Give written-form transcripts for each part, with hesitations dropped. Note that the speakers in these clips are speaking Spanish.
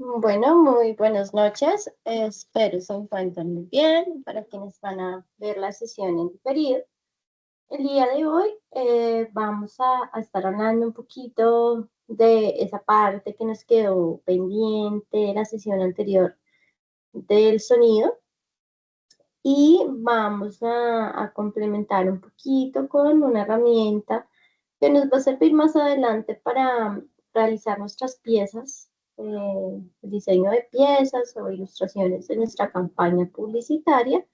Bueno, muy buenas noches. Espero se encuentren muy bien. Para quienes van a ver la sesión en diferido, el día de hoy vamos a estar hablando un poquito de esa parte que nos quedó pendiente de la sesión anterior del sonido y vamos a complementar un poquito con una herramienta que nos va a servir más adelante para realizar nuestras piezas, el diseño de piezas o ilustraciones de nuestra campaña publicitaria,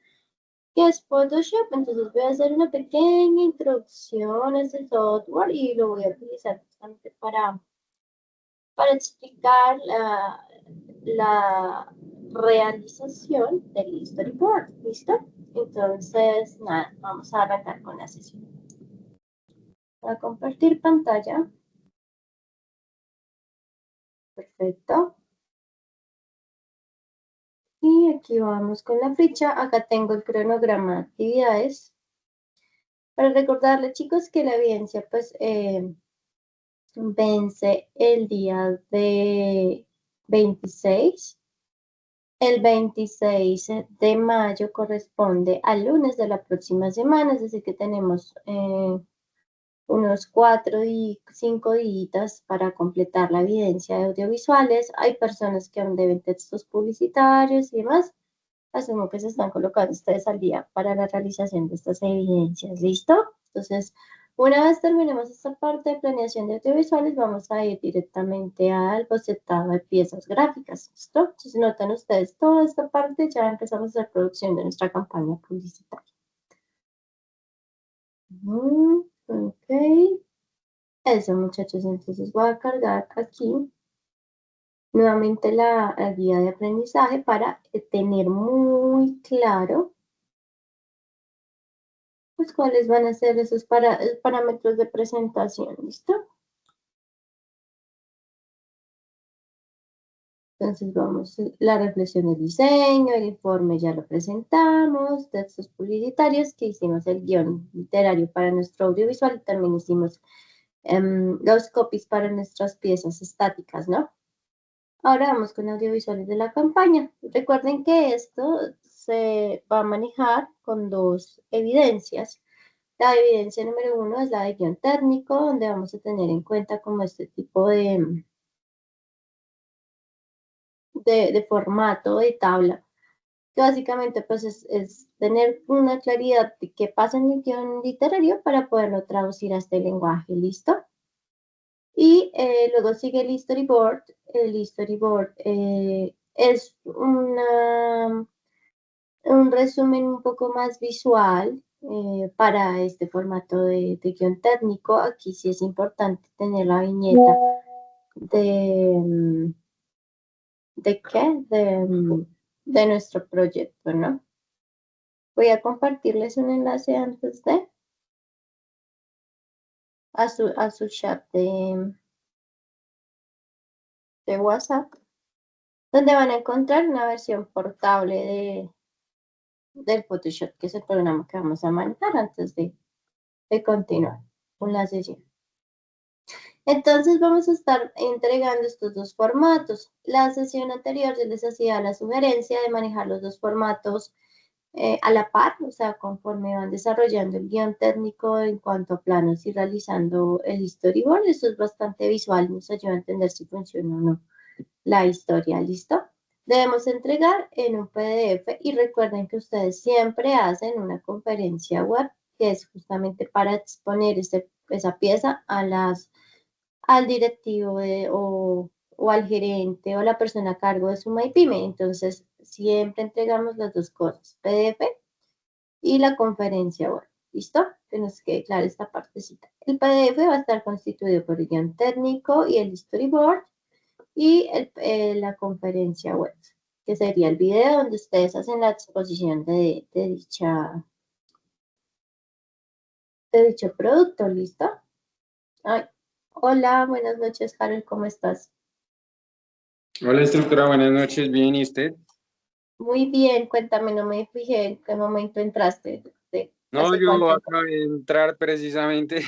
que es Photoshop. Entonces voy a hacer una pequeña introducción a este software y lo voy a utilizar justamente para explicar la realización del storyboard. ¿Listo? Entonces, nada, vamos a arrancar con la sesión. Voy a compartir pantalla. Perfecto. Y aquí vamos con la ficha. Acá tengo el cronograma de actividades. Para recordarles, chicos, que la evidencia, pues, vence el día de 26. El 26 de mayo corresponde al lunes de la próxima semana, es decir, que tenemos unos 4 y 5 días para completar la evidencia de audiovisuales. Hay personas que aún deben textos publicitarios y demás. Asumo que se están colocando ustedes al día para la realización de estas evidencias. ¿Listo? Entonces, una vez terminemos esta parte de planeación de audiovisuales, vamos a ir directamente al bocetado de piezas gráficas. ¿Listo? Si notan ustedes toda esta parte, ya empezamos la producción de nuestra campaña publicitaria. Ok. Eso, muchachos. Entonces voy a cargar aquí nuevamente la guía de aprendizaje para tener muy claro pues cuáles van a ser esos parámetros de presentación, ¿listo? Entonces vamos, la reflexión del diseño, el informe ya lo presentamos, textos publicitarios, que hicimos el guión literario para nuestro audiovisual, y también hicimos los copies para nuestras piezas estáticas, ¿no? Ahora vamos con audiovisuales de la campaña. Recuerden que esto se va a manejar con dos evidencias. La evidencia número uno es la de guión técnico, donde vamos a tener en cuenta como este tipo de formato de tabla, que básicamente pues es tener una claridad de qué pasa en el guión literario para poderlo traducir a este lenguaje, ¿listo? Y luego sigue el storyboard. El storyboard es un resumen un poco más visual para este formato de guión técnico. Aquí sí es importante tener la viñeta de, ¿de qué? De nuestro proyecto, ¿no? Voy a compartirles un enlace antes a su chat de WhatsApp, donde van a encontrar una versión portable del Photoshop, que es el programa que vamos a manejar antes de continuar con la sesión. Entonces vamos a estar entregando estos dos formatos. La sesión anterior yo les hacía la sugerencia de manejar los dos formatos a la par, o sea, conforme van desarrollando el guión técnico en cuanto a planos y realizando el storyboard. Eso es bastante visual, nos ayuda a entender si funciona o no la historia. ¿Listo? Debemos entregar en un PDF y recuerden que ustedes siempre hacen una conferencia web que es justamente para exponer esa pieza al directivo o al gerente o la persona a cargo de su MyPyme. Entonces, siempre entregamos las dos cosas, PDF y la conferencia web. ¿Listo? Que nos quede clara esta partecita. El PDF va a estar constituido por el guión técnico y el storyboard y la conferencia web, que sería el video donde ustedes hacen la exposición de dicho producto. ¿Listo? Ay, hola, buenas noches, Carol, ¿cómo estás? Hola, instructora, buenas noches. Bien, ¿y usted? Muy bien, cuéntame, no me fijé en qué momento entraste, No, hace yo cuánto entraste. acabé de entrar precisamente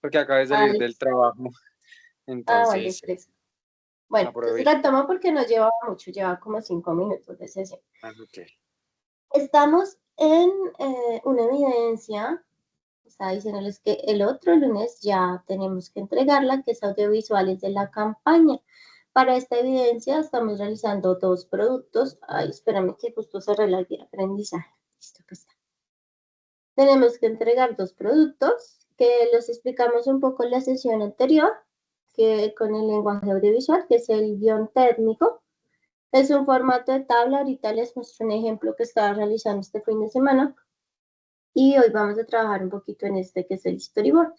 porque acabé de Ah, salir del trabajo. vale, Entonces, fresco. Bueno, entonces Aprovecho. retomo porque no llevaba mucho, llevaba como 5 minutos de sesión. Ah, ok. Estamos en una evidencia, está diciéndoles que el otro lunes ya tenemos que entregarla, que es audiovisuales de la campaña. Para esta evidencia estamos realizando dos productos. Ay, espérame que justo cerré la guía de aprendizaje. Listo, que está. Tenemos que entregar dos productos que los explicamos un poco en la sesión anterior, que con el lenguaje audiovisual, que es el guión técnico. Es un formato de tabla. Ahorita les muestro un ejemplo que estaba realizando este fin de semana. Y hoy vamos a trabajar un poquito en este que es el storyboard.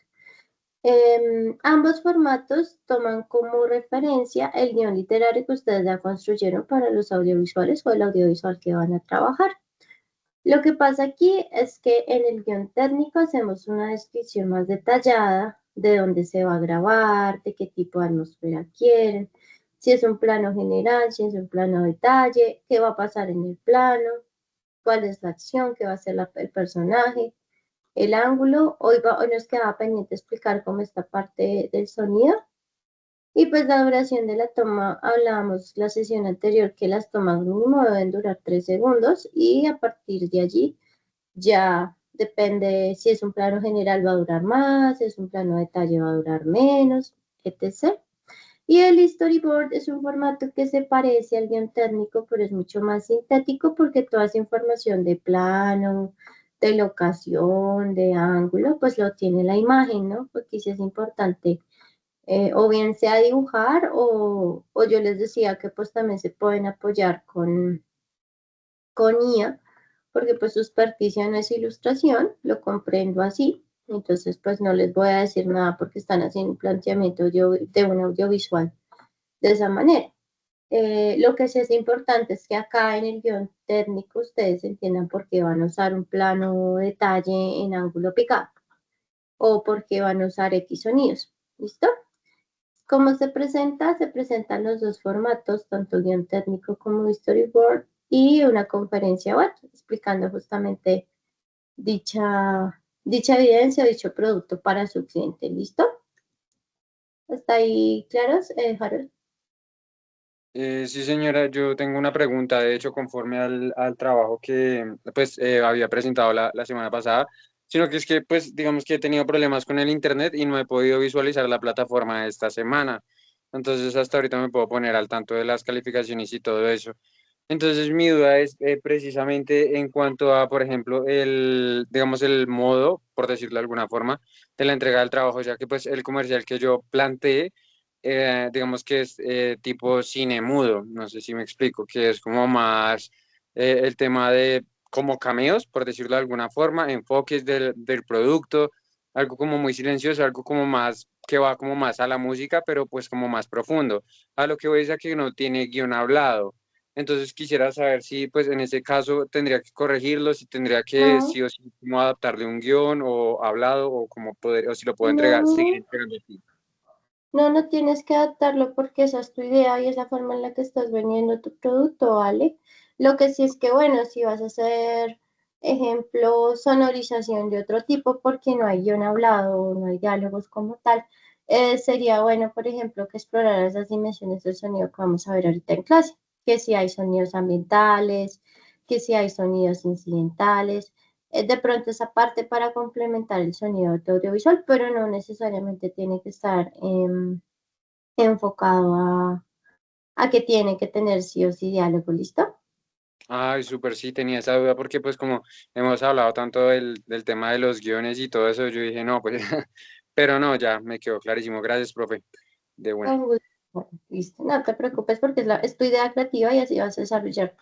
Ambos formatos toman como referencia el guión literario que ustedes ya construyeron para los audiovisuales o el audiovisual que van a trabajar. Lo que pasa aquí es que en el guión técnico hacemos una descripción más detallada de dónde se va a grabar, de qué tipo de atmósfera quieren, si es un plano general, si es un plano detalle, qué va a pasar en el plano, cuál es la acción, qué va a hacer el personaje, el ángulo. Hoy nos quedaba pendiente explicar cómo esta parte del sonido. Y pues la duración de la toma, hablábamos la sesión anterior que las tomas mínimo deben durar 3 segundos y a partir de allí ya depende si es un plano general va a durar más, si es un plano de detalle va a durar menos, etc. Y el storyboard es un formato que se parece al guión técnico, pero es mucho más sintético porque toda esa información de plano, de locación, de ángulo, pues lo tiene la imagen, ¿no? Porque sí es importante, o bien sea dibujar o yo les decía que pues también se pueden apoyar con IA, porque pues su experticia no es ilustración, lo comprendo así. Entonces, pues no les voy a decir nada porque están haciendo un planteamiento de un audiovisual de esa manera. Lo que sí es importante es que acá en el guión técnico ustedes entiendan por qué van a usar un plano detalle en ángulo picado o por qué van a usar X sonidos. ¿Listo? ¿Cómo se presenta? Se presentan los dos formatos, tanto guión técnico como storyboard, y una conferencia web explicando justamente dicha evidencia o dicho producto para su cliente. ¿Listo? ¿Está ahí claros, Harold? Sí, señora, yo tengo una pregunta, de hecho, conforme al trabajo que pues había presentado la semana pasada, sino que es que pues digamos que he tenido problemas con el internet y no he podido visualizar la plataforma esta semana. Entonces hasta ahorita me puedo poner al tanto de las calificaciones y todo eso. Entonces mi duda es precisamente en cuanto a, por ejemplo, digamos, el modo, por decirlo de alguna forma, de la entrega del trabajo, ya que pues el comercial que yo planteé, digamos que es tipo cine mudo, no sé si me explico, que es como más el tema de como cameos, por decirlo de alguna forma, enfoques del producto, algo como muy silencioso, algo como más que va como más a la música, pero pues como más profundo. A lo que voy es a que no tiene guión hablado. Entonces quisiera saber si, pues en ese caso tendría que corregirlo, si tendría que No, sí o sí como adaptarle un guión o hablado o como poder, o si lo puedo entregar, seguir no, entregando así. no tienes que adaptarlo porque esa es tu idea y es la forma en la que estás vendiendo tu producto, ¿vale? Lo que sí es que, bueno, si vas a hacer, ejemplo, sonorización de otro tipo porque no hay guión hablado, no hay diálogos como tal, sería bueno, por ejemplo, que exploraras las dimensiones del sonido que vamos a ver ahorita en clase, que si hay sonidos ambientales, que si hay sonidos incidentales, de pronto esa parte para complementar el sonido de tu audiovisual, pero no necesariamente tiene que estar enfocado a que tiene que tener sí o sí diálogo, ¿listo? Ay, súper, sí, tenía esa duda porque pues como hemos hablado tanto del tema de los guiones y todo eso, yo dije, no, pues, pero no, ya me quedó clarísimo. Gracias, profe. De buena. Con gusto. Bueno, listo, no te preocupes porque es tu idea creativa y así vas a desarrollar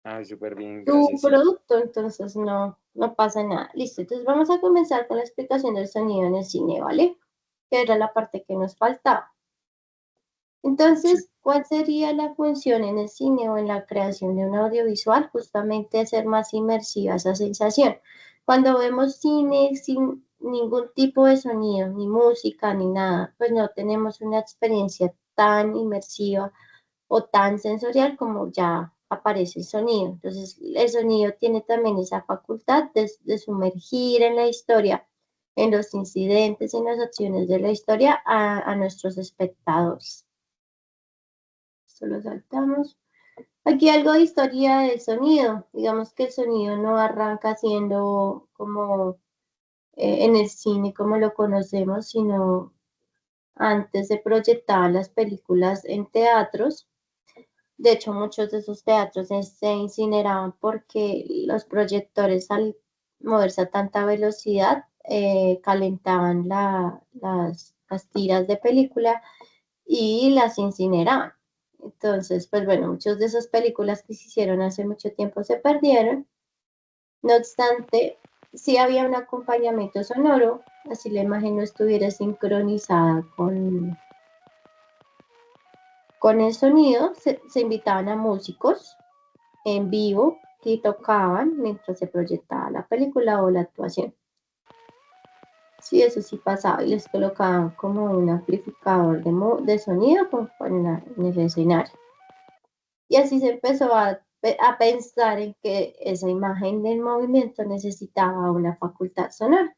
Ay, súper bien, tu gracias, sí. producto, entonces no pasa nada. Listo, entonces vamos a comenzar con la explicación del sonido en el cine, ¿vale? Que era la parte que nos faltaba. Sí. Entonces, ¿cuál sería la función en el cine o en la creación de un audiovisual? Justamente hacer más inmersiva esa sensación. Cuando vemos cine sin ningún tipo de sonido, ni música, ni nada, pues no tenemos una experiencia tan inmersiva o tan sensorial como ya aparece el sonido. Entonces, el sonido tiene también esa facultad de sumergir en la historia, en los incidentes, en las acciones de la historia a nuestros espectadores. Esto lo saltamos. Aquí algo de historia del sonido. Digamos que el sonido no arranca siendo como en el cine como lo conocemos, sino antes se proyectaban las películas en teatros. De hecho, muchos de esos teatros se incineraban porque los proyectores al moverse a tanta velocidad calentaban las tiras de película y las incineraban. Entonces, pues bueno, muchas de esas películas que se hicieron hace mucho tiempo se perdieron. No obstante, sí había un acompañamiento sonoro, así la imagen no estuviera sincronizada con el sonido, se invitaban a músicos en vivo que tocaban mientras se proyectaba la película o la actuación. Sí, eso sí pasaba y les colocaban como un amplificador de sonido en el escenario. Y así se empezó a pensar en que esa imagen del movimiento necesitaba una facultad sonora.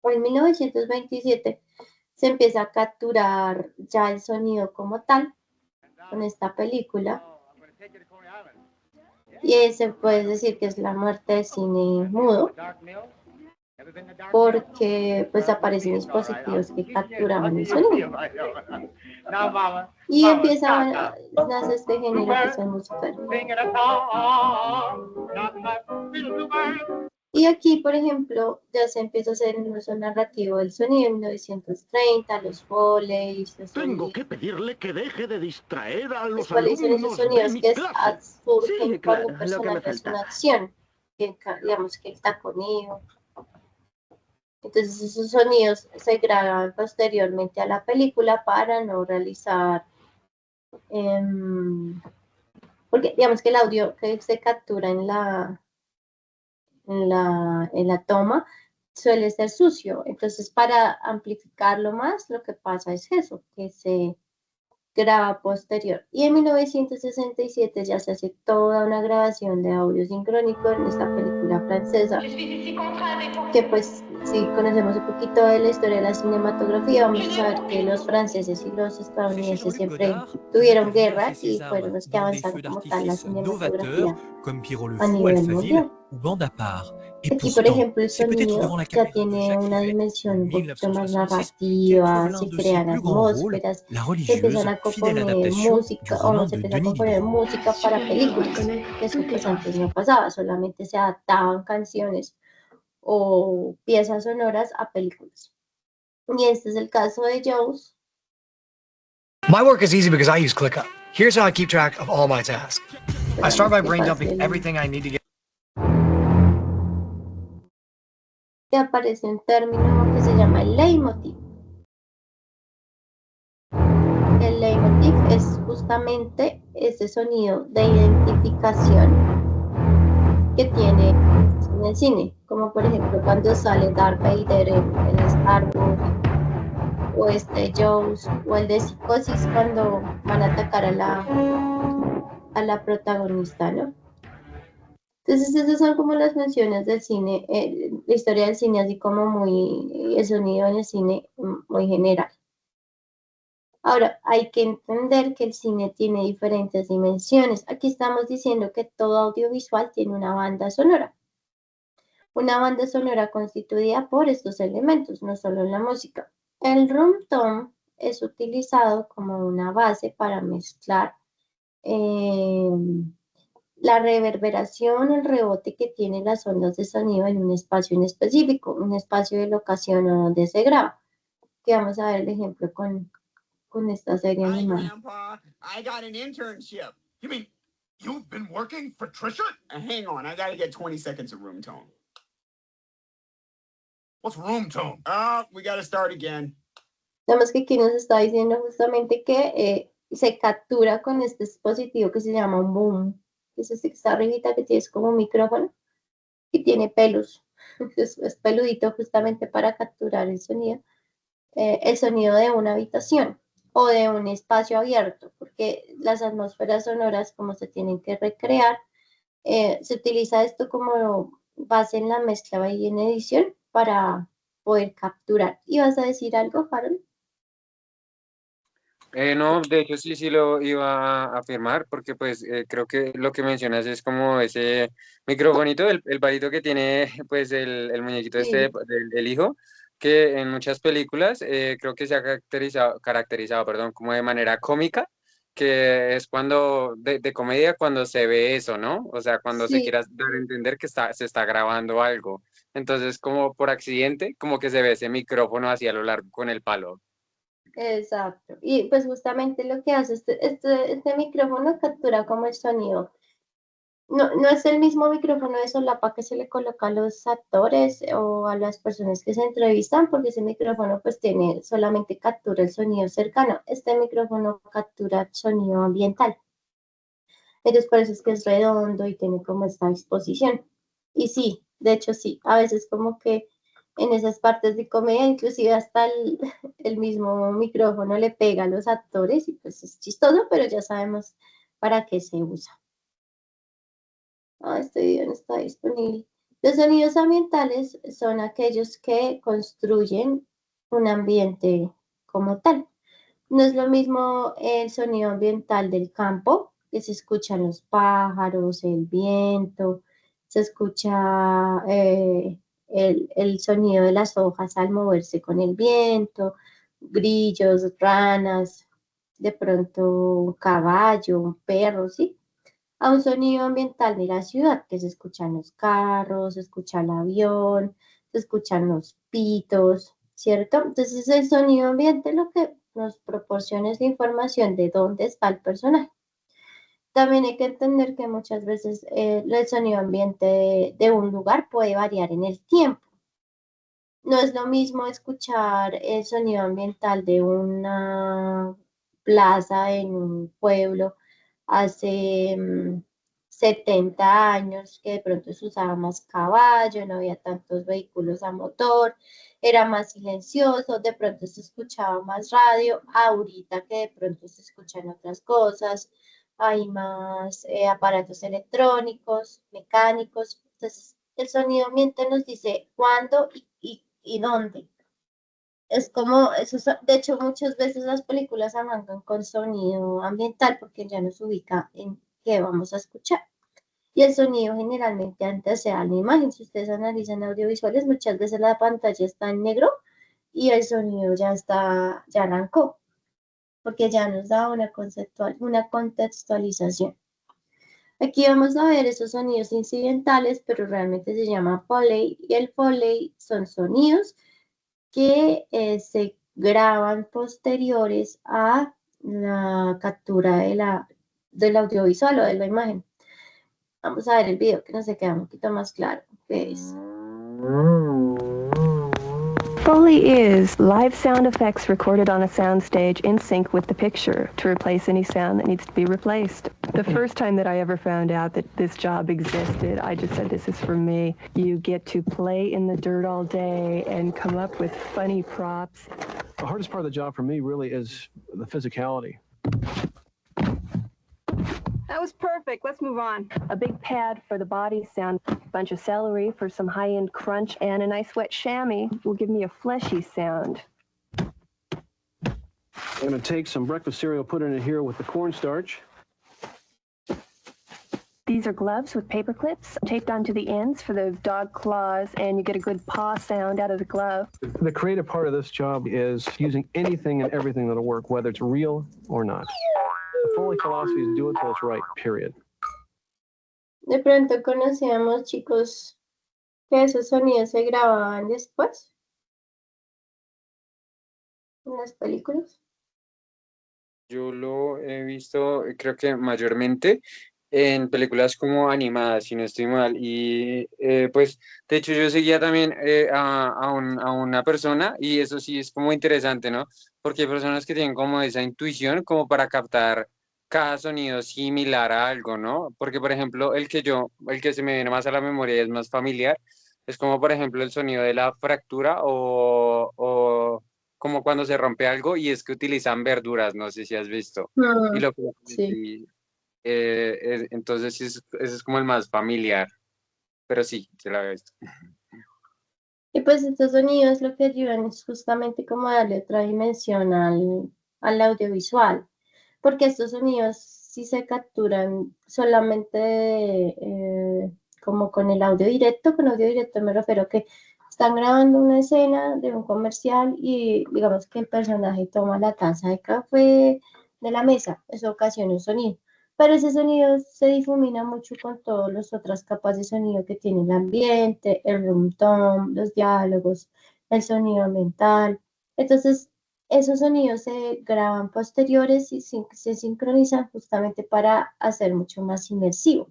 En 1927 se empieza a capturar ya el sonido como tal con esta película y se puede decir que es la muerte del cine mudo porque pues aparecen dispositivos que capturaban el sonido y nace este género que es el musical. Y aquí, por ejemplo, ya se empieza a hacer el uso narrativo del sonido en 1930, los Foleys, Tengo que pedirle que deje de distraer a los Foleys son esos alumnos de sonidos mi que clase. surgen Sí, cuando claro, un lo que me personaje hace falta. una acción, digamos que el taconeo. Entonces esos sonidos se graban posteriormente a la película para no realizar, porque digamos que el audio que se captura en la toma suele ser sucio. Entonces, para amplificarlo más, lo que pasa es eso, que se graba posterior. Y en 1967 ya se hace toda una grabación de audio sincrónico en esta película francesa, que pues si conocemos un poquito de la historia de la cinematografía, vamos a saber que los franceses y los estadounidenses siempre tuvieron guerra y fueron los que avanzaron como tal la cinematografía a nivel mundial. Aquí, por ejemplo, el sonido ya tiene una dimensión un poquito más narrativa, se crean atmósferas, se empiezan a componer música, o se empieza a componer música para películas. Eso pues antes no pasaba, solamente se adaptaban canciones o piezas sonoras a películas. Y este es el caso de Jaws. My work is easy because I use ClickUp. Here's how I keep track of all my tasks. I start by brain dumping everything I need to get. Que aparece un término que se llama el leitmotiv. El leitmotiv es justamente ese sonido de identificación que tiene en el cine, como por ejemplo cuando sale Darth Vader en Star Wars, o Jaws, o el de Psicosis cuando van a atacar a la protagonista, ¿no? Entonces esas son como las funciones del cine, la historia del cine, así como muy, el sonido en el cine muy general. Ahora, hay que entender que el cine tiene diferentes dimensiones. Aquí estamos diciendo que todo audiovisual tiene una banda sonora. Una banda sonora constituida por estos elementos, no solo la música. El room tone es utilizado como una base para mezclar la reverberación, el rebote que tienen las ondas de sonido en un espacio en específico, un espacio de locación o donde se graba. Que vamos a ver el ejemplo con esta serie animada. Grandpa, I got an internship. You mean you've been working for Trisha? Hang on, I gotta get 20 seconds of room tone. What's room tone? We gotta start again. Digamos que aquí nos está diciendo justamente que se captura con este dispositivo que se llama un boom, que es este que está arribita, que tiene como un micrófono y tiene pelos. Es peludito justamente para capturar el sonido de una habitación o de un espacio abierto, porque las atmósferas sonoras, como se tienen que recrear, se utiliza esto como base en la mezcla y en edición para poder capturar. ¿Y vas a decir algo, Harold? No, de hecho sí lo iba a afirmar porque pues creo que lo que mencionas es como ese microfonito, el palito que tiene pues el muñequito Sí, del hijo, que en muchas películas creo que se ha caracterizado, perdón, como de manera cómica, que es cuando, de comedia cuando se ve eso, ¿no? O sea, cuando se sí, quiera dar a entender que se está grabando algo. Entonces, como por accidente, como que se ve ese micrófono así a lo largo con el palo. exacto. Y pues justamente lo que hace este micrófono captura como el sonido. No, no es el mismo micrófono de solapa que se le coloca a los actores o a las personas que se entrevistan, porque ese micrófono pues tiene, solamente captura el sonido cercano. Este micrófono captura el sonido ambiental. Entonces por eso es que es redondo y tiene como esta disposición. Y sí, de hecho sí, a veces como que en esas partes de comedia, inclusive hasta el mismo micrófono le pega a los actores y pues es chistoso, pero ya sabemos para qué se usa. Este video no está disponible. Los sonidos ambientales son aquellos que construyen un ambiente como tal. No es lo mismo el sonido ambiental del campo, que se escuchan los pájaros, el viento, se escucha el sonido de las hojas al moverse con el viento, grillos, ranas, de pronto un caballo, un perro, ¿sí? A un sonido ambiental de la ciudad, que se escuchan los carros, se escucha el avión, se escuchan los pitos, ¿cierto? Entonces el sonido ambiente lo que nos proporciona es la información de dónde está el personaje. También hay que entender que muchas veces el sonido ambiente de un lugar puede variar en el tiempo. No es lo mismo escuchar el sonido ambiental de una plaza en un pueblo hace 70 años, que de pronto se usaba más caballo, no había tantos vehículos a motor, era más silencioso, de pronto se escuchaba más radio, ahorita que de pronto se escuchan otras cosas, hay más aparatos electrónicos, mecánicos, entonces el sonido ambiente nos dice cuándo y dónde. Es como, de hecho, muchas veces las películas arrancan con sonido ambiental porque ya nos ubica en qué vamos a escuchar. Y el sonido generalmente antecede a la imagen. Si ustedes analizan audiovisuales, muchas veces la pantalla está en negro y el sonido ya está, ya arrancó, porque ya nos da una contextualización. Aquí vamos a ver esos sonidos incidentales, pero realmente se llama Foley, y el Foley son sonidos que se graban posteriores a la captura del audiovisual o de la imagen. Vamos a ver el video que nos queda un poquito más claro qué es. Foley is live sound effects recorded on a soundstage in sync with the picture to replace any sound that needs to be replaced. The first time that I ever found out that this job existed, I just said, this is for me. You get to play in the dirt all day and come up with funny props. The hardest part of the job for me really is the physicality. That was perfect. Let's move on. A big pad for the body sound, a bunch of celery for some high-end crunch, and a nice wet chamois will give me a fleshy sound. I'm going to take some breakfast cereal, put it in here with the cornstarch. These are gloves with paper clips taped onto the ends for the dog claws, and you get a good paw sound out of the glove. The creative part of this job is using anything and everything that'll work, whether it's real or not. The Foley philosophy is do it till it's right, period. De pronto conocíamos, chicos, que esos sonidos se grababan después en las películas. Yo lo he visto, creo que mayormente en películas como animadas, si no estoy mal. Y pues, de hecho, yo seguía también a una persona y eso sí es como interesante, ¿no? Porque hay personas que tienen como esa intuición como para captar cada sonido similar a algo, ¿no? Porque, por ejemplo, el que se me viene más a la memoria y es más familiar, es como, por ejemplo, el sonido de la fractura o como cuando se rompe algo y es que utilizan verduras, no sé si has visto. Y lo que Sí. y, entonces sí ese es como el más familiar, pero sí, se la había visto. Y pues estos sonidos lo que ayudan es justamente como a darle otra dimensión al, al audiovisual, porque estos sonidos sí se capturan solamente como con el audio directo. Con audio directo me refiero a que están grabando una escena de un comercial y digamos que el personaje toma la taza de café de la mesa, eso ocasiona un sonido. Pero ese sonido se difumina mucho con todas las otras capas de sonido que tiene el ambiente, el room tone, los diálogos, el sonido ambiental. Entonces, esos sonidos se graban posteriores y se sincronizan justamente para hacer mucho más inmersivo.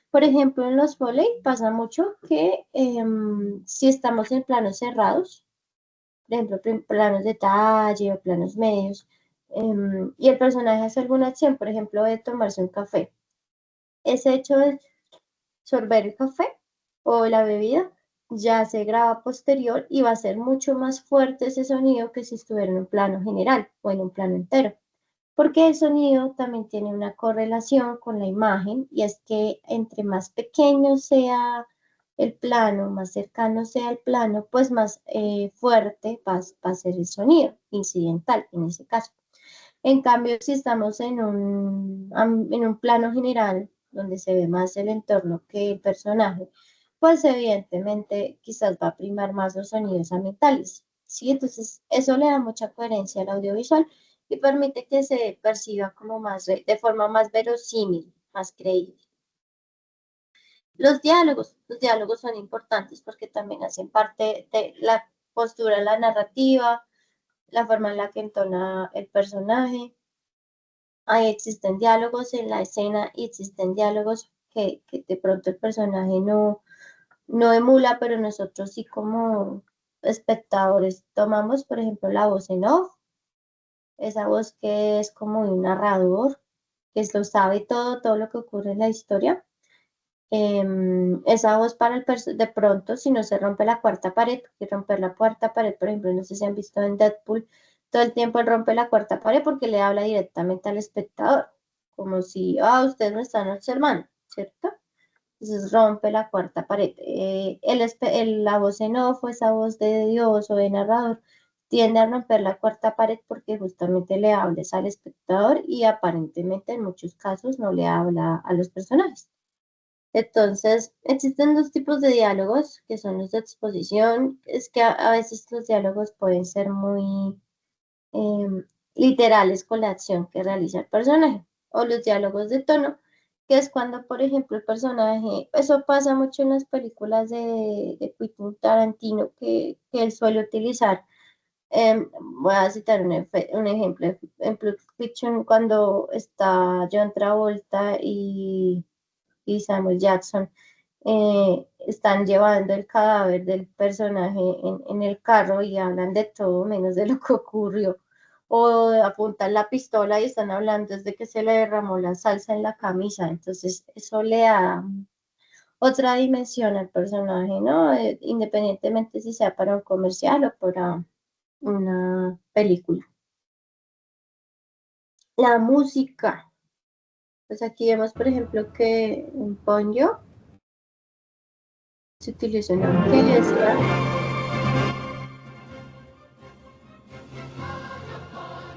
Por ejemplo, en los foley pasa mucho que si estamos en planos cerrados, por ejemplo, planos de talle o planos medios, y el personaje hace alguna acción, por ejemplo, de tomarse un café. Ese hecho de sorber el café o la bebida ya se graba posterior y va a ser mucho más fuerte ese sonido que si estuviera en un plano general o en un plano entero. Porque el sonido también tiene una correlación con la imagen y es que entre más pequeño sea el plano, más cercano sea el plano, pues más fuerte va a ser el sonido incidental en ese caso. En cambio, si estamos en un plano general, donde se ve más el entorno que el personaje, pues evidentemente quizás va a primar más los sonidos ambientales, ¿sí? Entonces, eso le da mucha coherencia al audiovisual y permite que se perciba como más, de forma más verosímil, más creíble. Los diálogos son importantes porque también hacen parte de la postura, la narrativa, la forma en la que entona el personaje. Ahí existen diálogos en la escena y existen diálogos que de pronto el personaje no emula, pero nosotros sí como espectadores tomamos, por ejemplo, la voz en off, esa voz que es como de un narrador, que lo sabe todo lo que ocurre en la historia. Esa voz para de pronto, si no se rompe la cuarta pared, porque romper la cuarta pared, por ejemplo, no sé si han visto en Deadpool, todo el tiempo él rompe la cuarta pared porque le habla directamente al espectador, como si, ustedes me están observando, ¿cierto? Entonces rompe la cuarta pared. La voz en off, o esa voz de Dios o de narrador, tiende a romper la cuarta pared porque justamente le hables al espectador y aparentemente en muchos casos no le habla a los personajes. Entonces, existen dos tipos de diálogos, que son los de exposición. Es que a veces los diálogos pueden ser muy literales con la acción que realiza el personaje, o los diálogos de tono, que es cuando, por ejemplo, el personaje, eso pasa mucho en las películas de Quentin Tarantino, que él suele utilizar. Voy a citar un ejemplo. En Pulp Fiction, cuando está John Travolta y Samuel Jackson están llevando el cadáver del personaje en el carro y hablan de todo menos de lo que ocurrió. O apuntan la pistola y están hablando desde que se le derramó la salsa en la camisa. Entonces, eso le da otra dimensión al personaje, ¿no? Independientemente si sea para un comercial o para una película. La música. Pues aquí vemos, por ejemplo, que en Ponyo se utiliza una orquesta.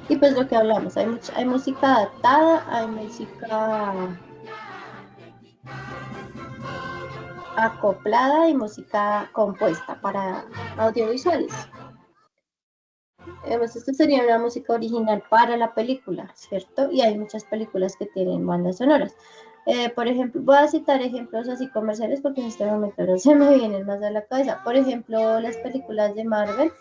Y pues lo que hablamos, hay música adaptada, hay música acoplada y música compuesta para audiovisuales. Esto sería una música original para la película, ¿cierto? Y hay muchas películas que tienen bandas sonoras. Por ejemplo, voy a citar ejemplos así comerciales porque en este momento no se me vienen más a la cabeza. Por ejemplo, las películas de Marvel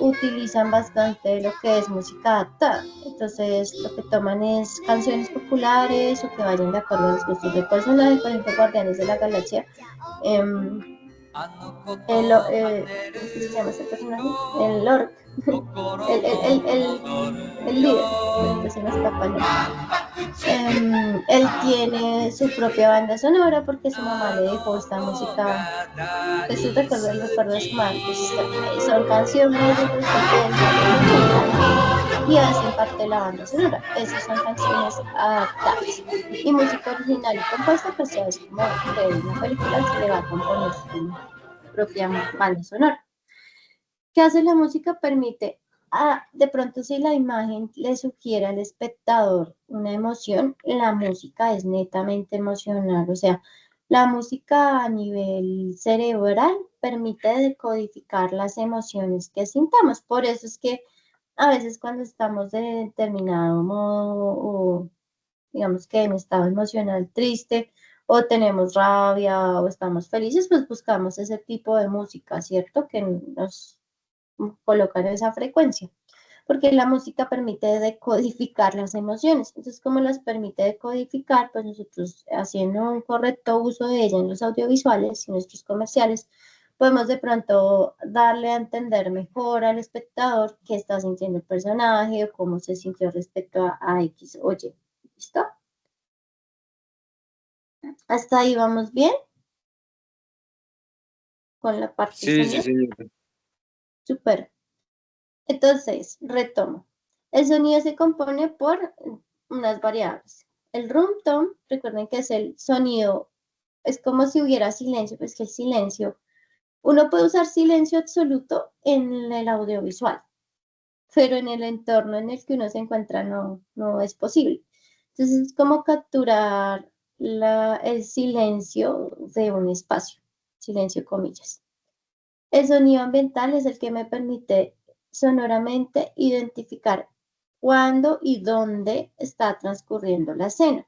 utilizan bastante lo que es música adaptada. Entonces, lo que toman es canciones populares o que vayan de acuerdo a los gustos del personaje. Por ejemplo, Guardianes de la Galaxia. ¿Cómo se llama ese personaje? El Lord. El líder. Pues se me escapa el nombre. Él tiene su propia banda sonora porque su mamá le dejó esta música. Esos recuerdos mágicos. Son canciones de los 70 y hacen parte de la banda sonora. Esas son canciones adaptadas. Y música original y compuesta, pues ya es como de una película que le va a componer su propia banda sonora. ¿Qué hace la música? Permite de pronto si la imagen le sugiere al espectador una emoción, la música es netamente emocional, o sea, la música a nivel cerebral permite decodificar las emociones que sintamos. Por eso es que a veces cuando estamos de determinado modo o digamos que en estado emocional triste o tenemos rabia o estamos felices, pues buscamos ese tipo de música, ¿cierto? Que nos colocan esa frecuencia, porque la música permite decodificar las emociones. Entonces, como las permite decodificar, pues nosotros haciendo un correcto uso de ella en los audiovisuales y nuestros comerciales, podemos de pronto darle a entender mejor al espectador qué está sintiendo el personaje o cómo se sintió respecto a X o Y. ¿Listo? ¿Hasta ahí vamos bien? Con la parte Sí, sí, sonido. señora. Súper. Entonces, retomo. El sonido se compone por unas variables. El room tone, recuerden que es el sonido, es como si hubiera silencio, pues que el silencio, uno puede usar silencio absoluto en el audiovisual, pero en el entorno en el que uno se encuentra no es posible. Entonces, es como capturar el silencio de un espacio, silencio comillas. El sonido ambiental es el que me permite sonoramente identificar cuándo y dónde está transcurriendo la escena.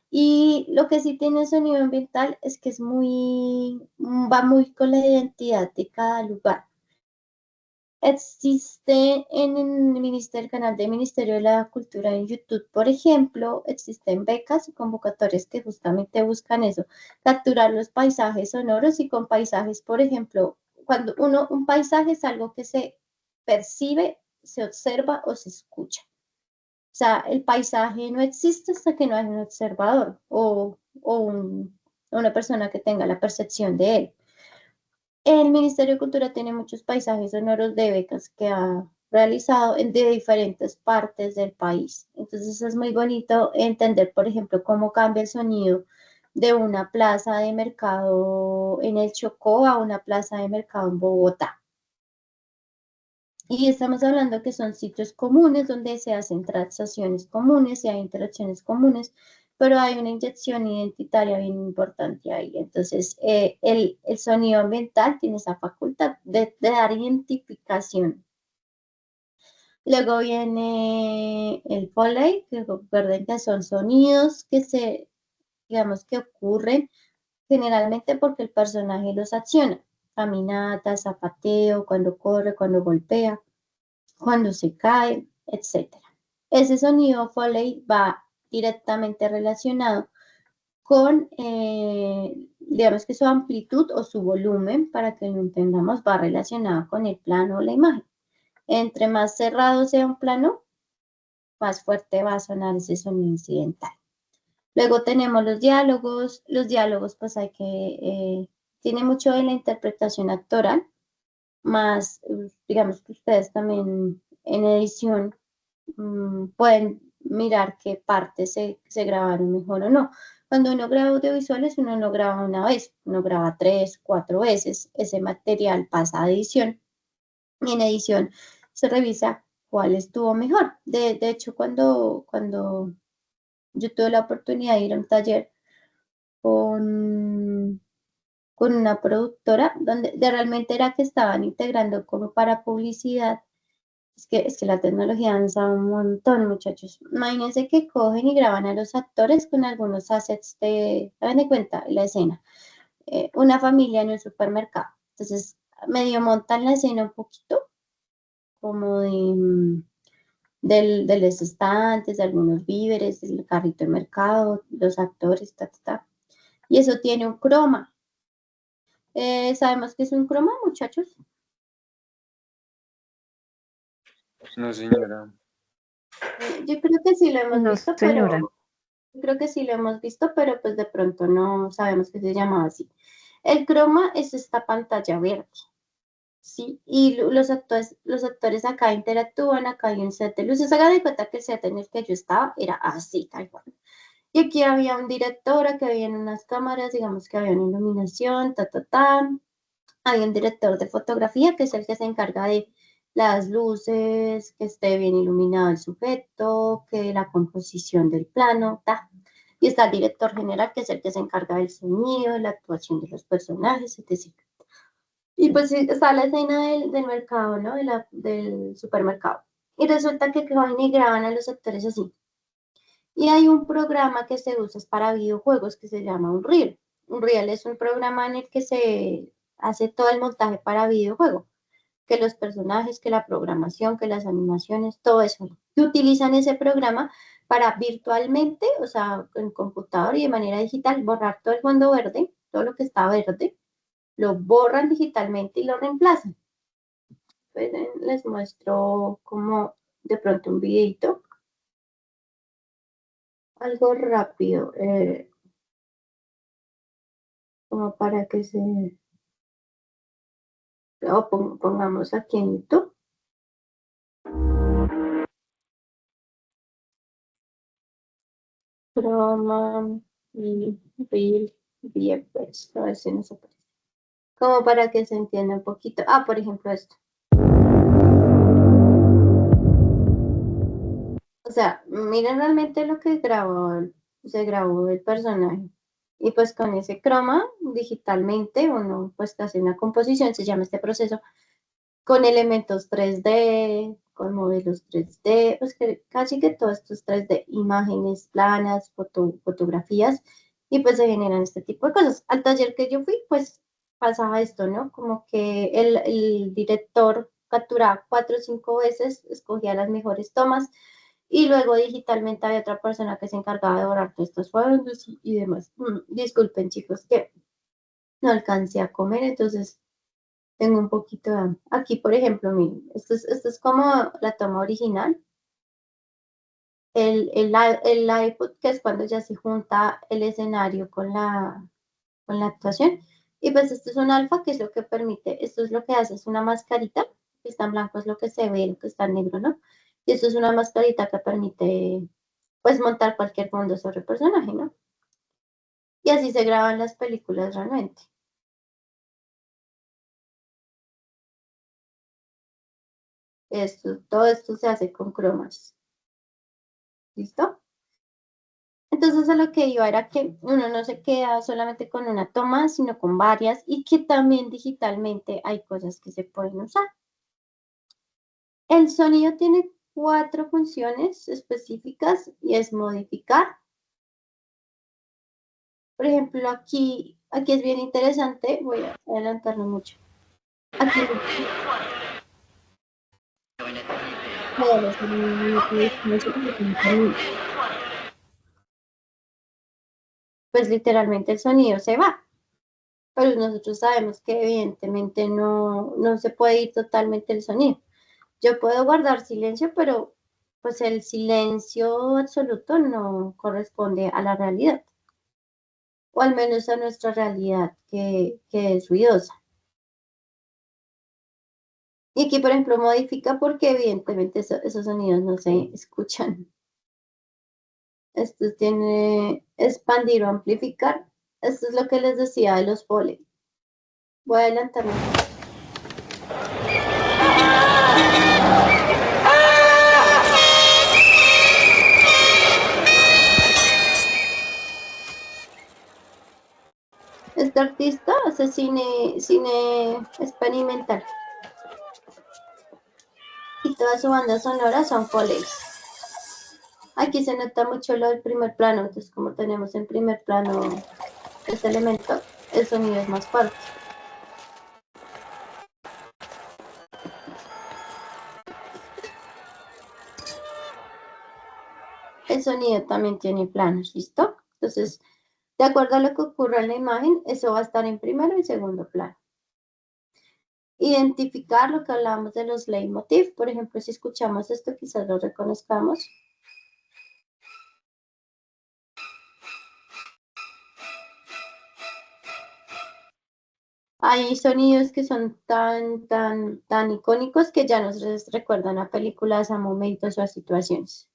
Y lo que sí tiene el sonido ambiental es que va muy con la identidad de cada lugar. Existe en el canal del Ministerio de la Cultura en YouTube, por ejemplo, existen becas y convocatorias que justamente buscan eso, capturar los paisajes sonoros y con paisajes, por ejemplo, cuando un paisaje es algo que se percibe, se observa o se escucha. O sea, el paisaje no existe hasta que no hay un observador o una persona que tenga la percepción de él. El Ministerio de Cultura tiene muchos paisajes sonoros de becas que ha realizado de diferentes partes del país. Entonces es muy bonito entender, por ejemplo, cómo cambia el sonido de una plaza de mercado en el Chocó a una plaza de mercado en Bogotá. Y estamos hablando que son sitios comunes donde se hacen transacciones comunes y hay interacciones comunes, pero hay una inyección identitaria bien importante ahí. Entonces, el sonido ambiental tiene esa facultad de dar identificación. Luego viene el Foley, que recuerden que son sonidos que digamos que ocurren generalmente porque el personaje los acciona. Caminata, zapateo, cuando corre, cuando golpea, cuando se cae, etc. Ese sonido Foley va directamente relacionado con, digamos que su amplitud o su volumen, para que lo entendamos, va relacionado con el plano o la imagen. Entre más cerrado sea un plano, más fuerte va a sonar ese sonido incidental. Luego tenemos los diálogos. Los diálogos, pues tiene mucho de la interpretación actoral, más, digamos que ustedes también en edición pueden mirar qué partes se grabaron mejor o no. Cuando uno graba audiovisuales, uno no graba una vez, uno graba 3, 4 veces. Ese material pasa a edición y en edición se revisa cuál estuvo mejor. De hecho, cuando yo tuve la oportunidad de ir a un taller con, con una productora, donde realmente era que estaban integrando como para publicidad. Es que la tecnología avanza un montón, muchachos. Imagínense que cogen y graban a los actores con algunos assets hagan de cuenta, la escena. Una familia en un supermercado. Entonces, medio montan la escena un poquito, como de los estantes, de algunos víveres, del carrito de mercado, los actores, ta. Y eso tiene un croma. ¿Sabemos qué es un croma, muchachos? No, señora. Yo creo que sí lo hemos No, visto, señora. pero creo que sí lo hemos visto, pero pues de pronto no sabemos que se llamaba así. El croma es esta pantalla verde, ¿sí? Y los actores acá interactúan, acá hay un set de luces. Hagan de cuenta que el set en el que yo estaba era así, tal cual. Y aquí había un director, aquí habían unas cámaras, digamos que había una iluminación, ta. Hay un director de fotografía que es el que se encarga de las luces, que esté bien iluminado el sujeto, que la composición del plano, ta. Y está el director general, que es el que se encarga del sonido, la actuación de los personajes, etc. Y pues sí, está la escena del mercado, ¿no? Del supermercado. Y resulta que cogen y graban a los actores así. Y hay un programa que se usa para videojuegos que se llama Unreal. Unreal es un programa en el que se hace todo el montaje para videojuegos, que los personajes, que la programación, que las animaciones, todo eso. Y utilizan ese programa para virtualmente, o sea, en computador y de manera digital, borrar todo el fondo verde, todo lo que está verde, lo borran digitalmente y lo reemplazan. Pues, les muestro como de pronto un videito, algo rápido, como para que se, o pongamos aquí en YouTube. Chroma y Real VFX, a ver si nos aparece. Como para que se entienda un poquito. Ah, por ejemplo, esto. O sea, miren realmente lo que se grabó el personaje. Y pues con ese croma, digitalmente, uno pues hace una composición, se llama este proceso, con elementos 3D, con modelos 3D, pues que casi que todo esto es 3D, imágenes planas, fotografías, y pues se generan este tipo de cosas. Al taller que yo fui, pues pasaba esto, ¿no? Como que el director capturaba 4 o 5 veces, escogía las mejores tomas, y luego digitalmente había otra persona que se encargaba de borrar todos estos fondos y demás. Disculpen, chicos, que no alcancé a comer, entonces tengo un poquito de hambre. Aquí, por ejemplo, miren, esto es como la toma original. El iPod, que es cuando ya se junta el escenario con la actuación. Y pues esto es un alfa, que es lo que permite, esto es lo que hace, es una mascarita, que está en blanco es lo que se ve, lo que está en negro, ¿no? Y esto es una mascarita que permite, pues, montar cualquier fondo sobre el personaje, ¿no? Y así se graban las películas realmente. Todo esto se hace con cromas. ¿Listo? Entonces a lo que iba era que uno no se queda solamente con una toma, sino con varias y que también digitalmente hay cosas que se pueden usar. El sonido tiene 4 funciones específicas y es modificar. Por ejemplo, aquí es bien interesante, voy a adelantarlo mucho. Aquí pues literalmente el sonido se va. Pero nosotros sabemos que evidentemente no se puede ir totalmente el sonido. Yo puedo guardar silencio, pero pues el silencio absoluto no corresponde a la realidad, o al menos a nuestra realidad que es ruidosa. Y aquí, por ejemplo, modifica porque evidentemente esos sonidos no se escuchan. Esto tiene expandir o amplificar. Esto es lo que les decía de los Foley. Voy a adelantarme. Este artista hace cine experimental. Y toda su banda sonora son Foleys. Aquí se nota mucho lo del primer plano, entonces como tenemos en primer plano este elemento, el sonido es más fuerte. El sonido también tiene planos, ¿listo? Entonces, de acuerdo a lo que ocurra en la imagen, eso va a estar en primero y segundo plano. Identificar lo que hablábamos de los leitmotiv, por ejemplo, si escuchamos esto, quizás lo reconozcamos. Hay sonidos que son tan icónicos que ya nos recuerdan a películas, a momentos o a situaciones.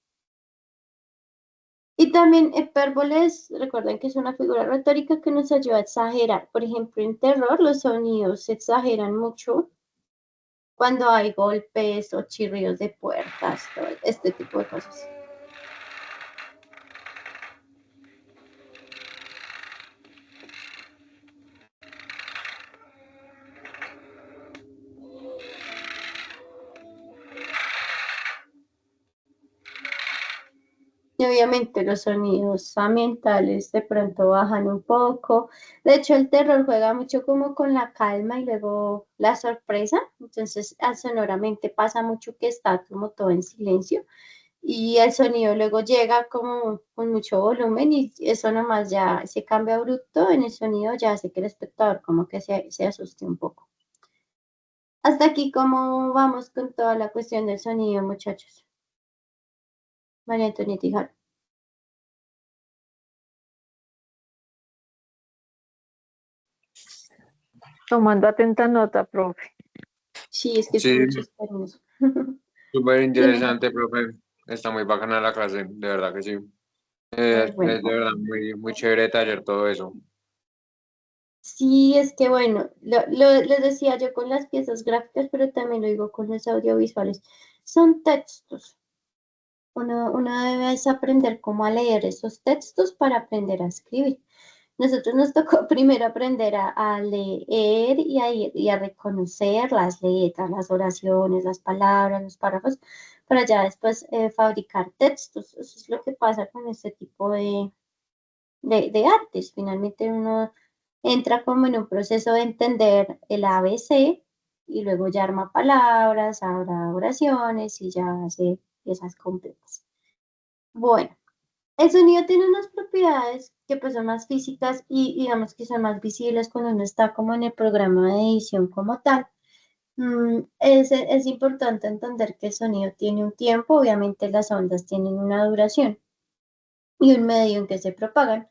Y también hipérboles, recuerden que es una figura retórica que nos ayuda a exagerar. Por ejemplo, en terror los sonidos se exageran mucho cuando hay golpes o chirridos de puertas, todo este tipo de cosas. Y obviamente los sonidos ambientales de pronto bajan un poco. De hecho, el terror juega mucho como con la calma y luego la sorpresa. Entonces, sonoramente pasa mucho que está como todo en silencio y el sonido luego llega como con mucho volumen y eso nomás ya, ese cambio abrupto en el sonido ya hace que el espectador como que se asuste un poco. Hasta aquí, ¿cómo vamos con toda la cuestión del sonido, muchachos? María Antonieta y Jaro. Tomando atenta nota, profe. Sí, es que Sí, son muchos términos. súper Dime. interesante, profe. Está muy bacana la clase, de verdad que sí. Es Bueno. de verdad muy, muy chévere detallar todo eso. Sí, es que bueno, les decía yo con las piezas gráficas, pero también lo digo con los audiovisuales. Son textos. Uno debe es aprender cómo a leer esos textos para aprender a escribir. Nosotros nos tocó primero aprender a leer y a reconocer las letras, las oraciones, las palabras, los párrafos, para ya después fabricar textos. Eso es lo que pasa con este tipo de artes. Finalmente uno entra como en un proceso de entender el ABC y luego ya arma palabras, abra oraciones y ya hace piezas completas. Bueno, el sonido tiene unas propiedades que pues son más físicas y digamos que son más visibles cuando uno está como en el programa de edición como tal. Es importante entender que el sonido tiene un tiempo, obviamente las ondas tienen una duración y un medio en que se propagan.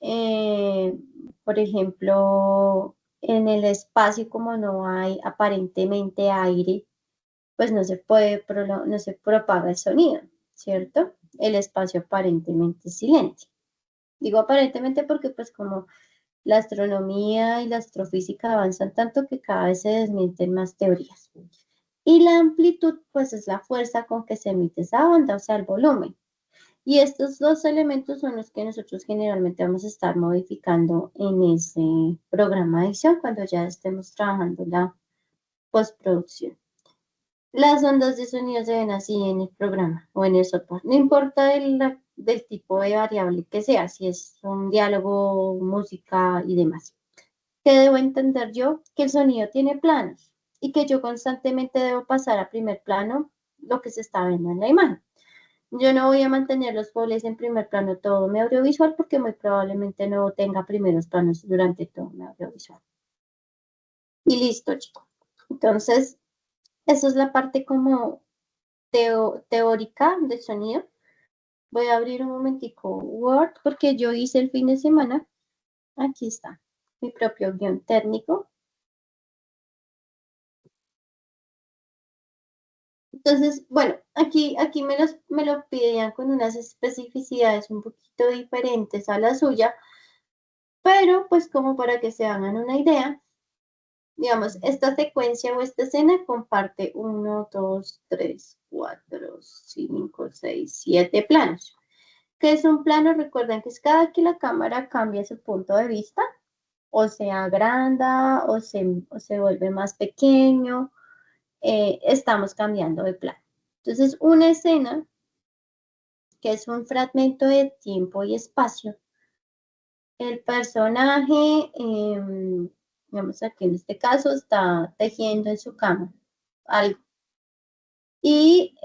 Eh, por ejemplo, en el espacio como no hay aparentemente aire, pues no se propaga el sonido, ¿cierto? El espacio aparentemente es silente. Digo aparentemente porque pues como la astronomía y la astrofísica avanzan tanto que cada vez se desmienten más teorías. Y la amplitud pues es la fuerza con que se emite esa onda, o sea, el volumen. Y estos dos elementos son los que nosotros generalmente vamos a estar modificando en ese programa de edición cuando ya estemos trabajando la postproducción. Las ondas de sonido se ven así en el programa o en el software. No importa del tipo de variable que sea, si es un diálogo, música y demás. ¿Qué debo entender yo? Que el sonido tiene planos y que yo constantemente debo pasar a primer plano lo que se está viendo en la imagen. Yo no voy a mantener los foles en primer plano todo mi audiovisual porque muy probablemente no tenga primeros planos durante todo mi audiovisual. Y listo, chicos. Entonces, esa es la parte como teórica del sonido. Voy a abrir un momentico Word porque yo hice el fin de semana. Aquí está mi propio guión técnico. Entonces, bueno, aquí me lo pedían con unas especificidades un poquito diferentes a la suya, pero pues como para que se hagan una idea, digamos, esta secuencia o esta escena comparte 1, 2, 3, 4, 5, 6, 7 planos. ¿Qué es un plano? Recuerden que es cada que la cámara cambia su punto de vista, o se agranda, o se vuelve más pequeño, estamos cambiando de plano. Entonces, una escena, que es un fragmento de tiempo y espacio, el personaje, digamos aquí en este caso, está tejiendo en su cama algo. Y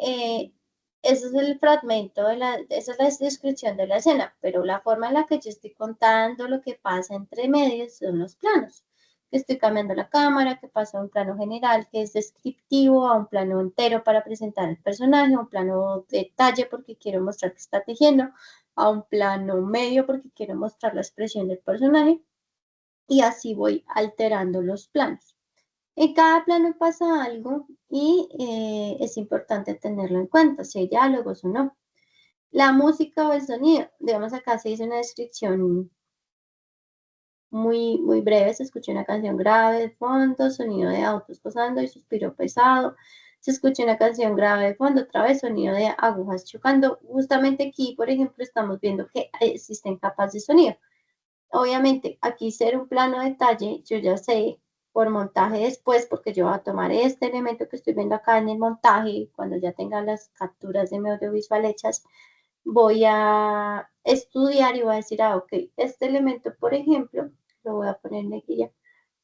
ese es el fragmento, esa es la descripción de la escena, pero la forma en la que yo estoy contando lo que pasa entre medios son los planos. Que estoy cambiando la cámara, que pasa de un plano general que es descriptivo a un plano entero para presentar el personaje, a un plano de detalle porque quiero mostrar que está tejiendo, a un plano medio porque quiero mostrar la expresión del personaje y así voy alterando los planos. En cada plano pasa algo y es importante tenerlo en cuenta, si hay diálogos o no. La música o el sonido, digamos acá se dice una descripción muy breve. Se escucha una canción grave de fondo, sonido de autos pasando y suspiro pesado. Se escucha una canción grave de fondo, otra vez sonido de agujas chocando. Justamente aquí, por ejemplo, estamos viendo que existen capas de sonido. Obviamente, aquí ser un plano de detalle, yo ya sé por montaje después, porque yo voy a tomar este elemento que estoy viendo acá en el montaje, cuando ya tenga las capturas de mi audiovisual hechas, voy a estudiar y voy a decir, ok, este elemento, por ejemplo, lo voy a poner en aquí ya,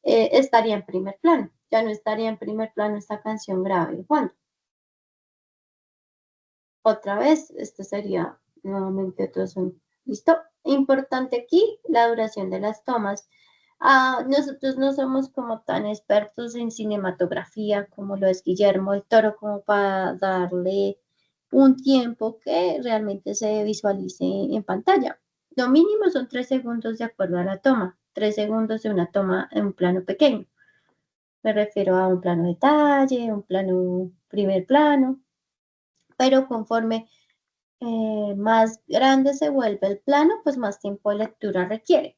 estaría en primer plano. Ya no estaría en primer plano esta canción grave de fondo. Otra vez, este sería nuevamente otro sonido. ¿Listo? Importante aquí, la duración de las tomas. Nosotros no somos como tan expertos en cinematografía como lo es Guillermo del Toro, como para darle un tiempo que realmente se visualice en pantalla. Lo mínimo son 3 segundos de acuerdo a la toma. 3 segundos de una toma en un plano pequeño. Me refiero a un plano de detalle, un plano primer plano, pero conforme más grande se vuelve el plano, pues más tiempo de lectura requiere.